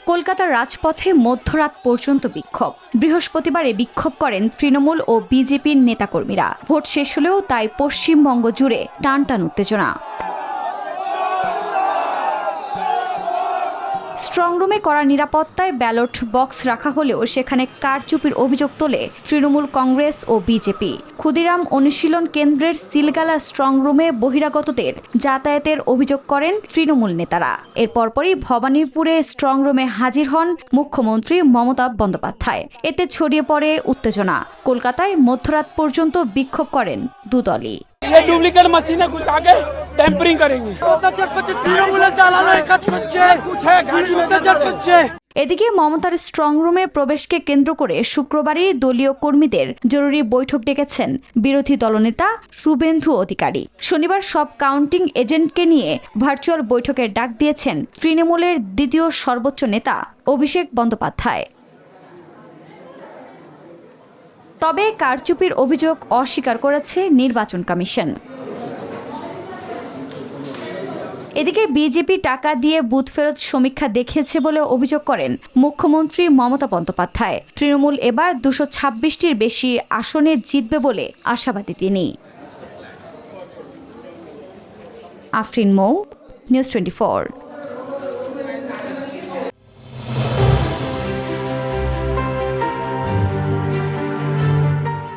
কলকাতার রাজপথে মধ্যরাত পর্যন্ত বিক্ষোভ। বৃহস্পতিবারে বিক্ষোভ করেন তৃণমূল ও বিজেপির নেতাকর্মীরা। ভোট শেষ হলেও তাই পশ্চিমবঙ্গ জুড়ে টানটান উত্তেজনা। স্ট্রংরুমে করা নিরাপত্তায় ব্যালট বক্স রাখা হলেও সেখানে কারচুপির অভিযোগ তোলে তৃণমূল কংগ্রেস ও বিজেপি। ক্ষুদিরাম অনুশীলন কেন্দ্রের সিলগালা স্ট্রংরুমে বহিরাগতদের যাতায়াতের অভিযোগ করেন তৃণমূল নেতারা। এর পরপরই ভবানীপুরে স্ট্রংরুমে হাজির হন মুখ্যমন্ত্রী মমতা বন্দ্যোপাধ্যায়। এতে ছড়িয়ে পড়ে উত্তেজনা। কলকাতায় মধ্যরাত পর্যন্ত বিক্ষোভ করেন দুদলই। ये डुप्लीकेट मशीन घुसा के टेम्परिंग करेंगे। এদিকে মমতার স্ট্রংরুমে প্রবেশকে কেন্দ্র করে শুক্রবারই দলীয় কর্মীদের জরুরি বৈঠক ডেকেছেন বিরোধী দলনেতা শুভেন্দু অধিকারী। শনিবার সব কাউন্টিং এজেন্টকে নিয়ে ভার্চুয়াল বৈঠকের ডাক দিয়েছেন তৃণমূলের দ্বিতীয় সর্বোচ্চ নেতা অভিষেক বন্দ্যোপাধ্যায়। তবে কারচুপির অভিযোগ অস্বীকার করেছে নির্বাচন কমিশন। এদিকে বিজেপি টাকা দিয়ে বুথ ফেরত সমীক্ষা দেখিয়েছে বলে অভিযোগ করেন মুখ্যমন্ত্রী মমতা বন্দ্যোপাধ্যায়। তৃণমূল এবার 226টির বেশি আসনে জিতবে বলে আশাবাদী তিনি। আফরিন মৌ, নিউজ 24।